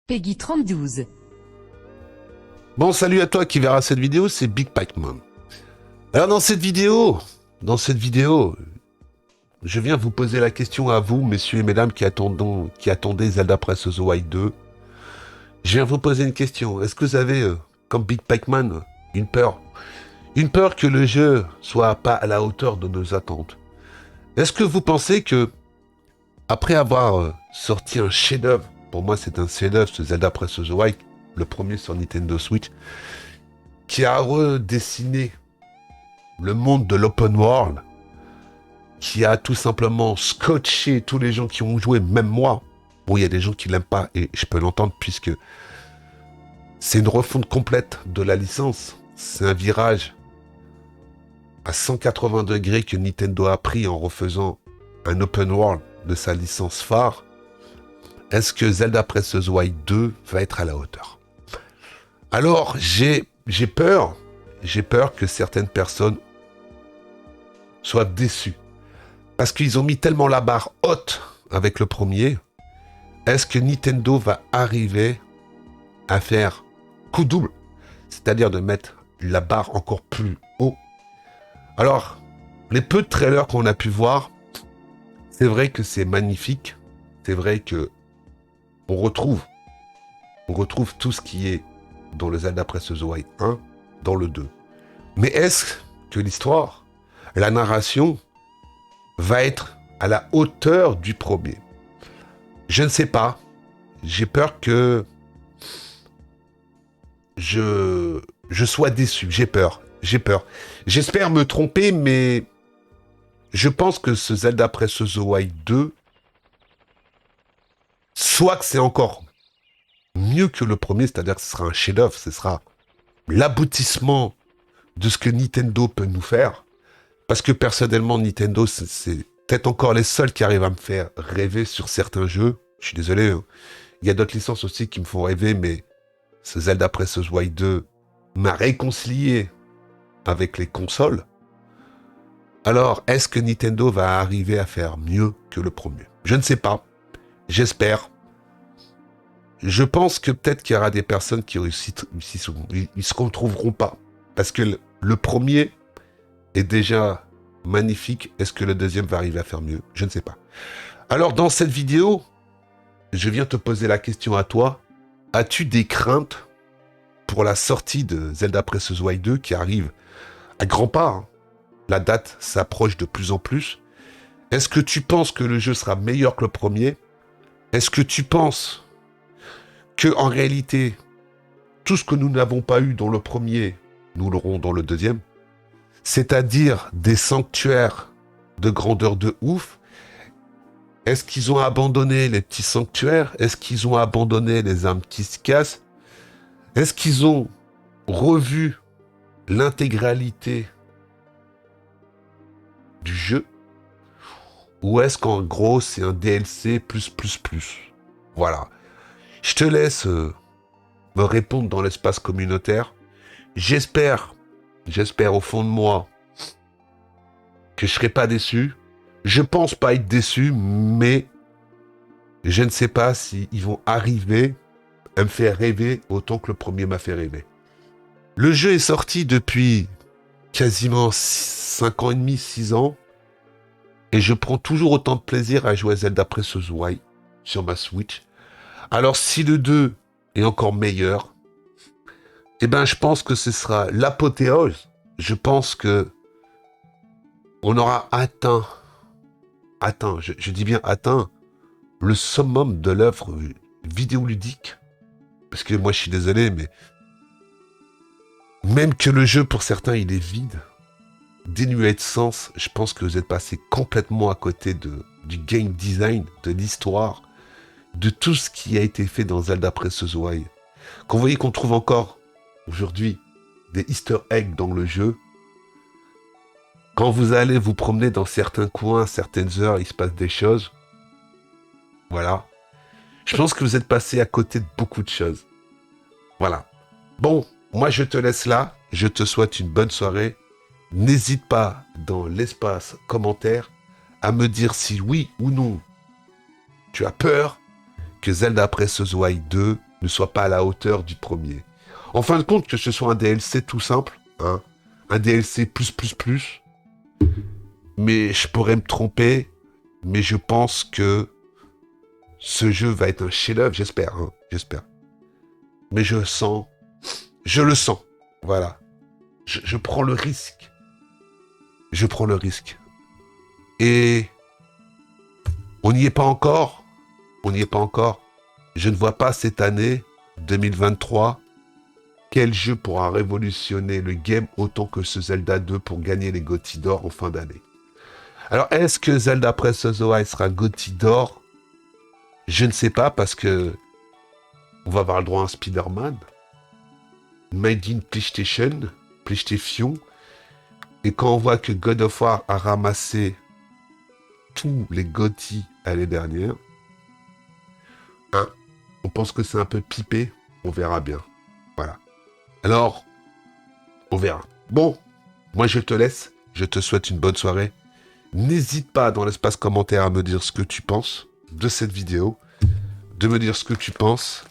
Peggy 32. Bon, salut à toi qui verra cette vidéo, c'est Big Pac-Man. Alors dans cette vidéo, je viens vous poser la question à vous, messieurs et mesdames qui attendez Zelda Breath of the Wild 2. Je viens vous poser une question. Est-ce que vous avez, comme Big Pac-Man, une peur? Une peur que le jeu soit pas à la hauteur de nos attentes? Est-ce que vous pensez que, après avoir sorti un chef-d'œuvre, pour moi c'est un chef-d'œuvre, ce Zelda Breath of the Wild, le premier sur Nintendo Switch, qui a redessiné le monde de l'open world, qui a tout simplement scotché tous les gens qui ont joué, même moi. Bon, il y a des gens qui l'aiment pas, et je peux l'entendre, puisque c'est une refonte complète de la licence. C'est un virage à 180 degrés que Nintendo a pris en refaisant un open world de sa licence phare. Est-ce que Zelda Breath of the Wild 2 va être à la hauteur? Alors, j'ai peur que certaines personnes soient déçues. Parce qu'ils ont mis tellement la barre haute avec le premier. Est-ce que Nintendo va arriver à faire coup double? C'est-à-dire de mettre la barre encore plus haut. Alors, les peu de trailers qu'on a pu voir, c'est vrai que c'est magnifique. C'est vrai que on retrouve tout ce qui est dans le Zelda Breath of the Wild 1, dans le 2. Mais est-ce que l'histoire, la narration, va être à la hauteur du premier? Je ne sais pas. J'ai peur que je sois déçu. J'ai peur. J'espère me tromper, mais je pense que ce Zelda Breath of the Wild 2, soit que c'est encore mieux que le premier, c'est-à-dire que ce sera un chef-d'œuvre, ce sera l'aboutissement de ce que Nintendo peut nous faire. Parce que personnellement, Nintendo, c'est peut-être encore les seuls qui arrivent à me faire rêver sur certains jeux. Je suis désolé, hein. Il y a d'autres licences aussi qui me font rêver, mais ce Zelda Breath of the Wild 2 m'a réconcilié avec les consoles. Alors, est-ce que Nintendo va arriver à faire mieux que le premier? Je ne sais pas. J'espère. Je pense que peut-être qu'il y aura des personnes qui ils se retrouveront pas. Parce que le premier est déjà magnifique. Est-ce que le deuxième va arriver à faire mieux? Je ne sais pas. Alors, dans cette vidéo, je viens te poser la question à toi. As-tu des craintes pour la sortie de Zelda Breath of the Wild 2 qui arrive à grands pas, hein? La date s'approche de plus en plus. Est-ce que tu penses que le jeu sera meilleur que le premier? Est-ce que tu penses que, en réalité, tout ce que nous n'avons pas eu dans le premier, nous l'aurons dans le deuxième? C'est-à-dire des sanctuaires de grandeur de ouf. Est-ce qu'ils ont abandonné les petits sanctuaires? Est-ce qu'ils ont abandonné les âmes qui se cassent? Est-ce qu'ils ont revu l'intégralité du jeu? Ou est-ce qu'en gros, c'est un DLC plus? Voilà. Je te laisse me répondre dans l'espace communautaire. J'espère au fond de moi que je serai pas déçu. Je pense pas être déçu, mais je ne sais pas s'ils vont arriver à me faire rêver autant que le premier m'a fait rêver. Le jeu est sorti depuis quasiment 5 ans et demi, 6 ans, et je prends toujours autant de plaisir à jouer à Zelda Breath of the Wild sur ma Switch. Alors si le 2 est encore meilleur, eh ben je pense que ce sera l'apothéose. Je pense que on aura atteint, je dis bien atteint, le summum de l'œuvre vidéoludique. Parce que moi je suis désolé, mais même que le jeu pour certains il est vide, dénué de sens, je pense que vous êtes passé complètement à côté du game design, de l'histoire, de tout ce qui a été fait dans Zelda Breath of the Wild. Quand vous voyez qu'on trouve encore aujourd'hui des easter eggs dans le jeu, quand vous allez vous promener dans certains coins, certaines heures, il se passe des choses. Voilà. Je pense que vous êtes passé à côté de beaucoup de choses. Voilà. Bon, moi je te laisse là. Je te souhaite une bonne soirée. N'hésite pas dans l'espace commentaire à me dire si oui ou non tu as peur que Zelda Breath of the Wild 2 ne soit pas à la hauteur du premier. En fin de compte, que ce soit un DLC tout simple, hein, un DLC plus, mais je pourrais me tromper, mais je pense que ce jeu va être un chef-d'œuvre, j'espère, hein, j'espère. Mais je le sens, voilà. Je prends le risque. Je prends le risque. Et on n'y est pas encore. On n'y est pas encore. Je ne vois pas cette année 2023 quel jeu pourra révolutionner le game autant que ce Zelda 2 pour gagner les GOTY d'or en fin d'année. Alors, est-ce que Zelda Breath of the Wild sera GOTY d'or? Je ne sais pas parce que on va avoir le droit à un Spider-Man. Made in PlayStation. Et quand on voit que God of War a ramassé tous les GOTY l'année dernière, hein, on pense que c'est un peu pipé, on verra bien. Voilà. Alors, on verra. Bon, moi je te laisse, je te souhaite une bonne soirée. N'hésite pas dans l'espace commentaire à me dire ce que tu penses de cette vidéo, de me dire ce que tu penses.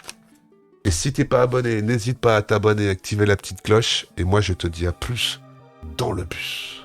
Et si t'es pas abonné, n'hésite pas à t'abonner, activer la petite cloche. Et moi je te dis à plus dans le bus.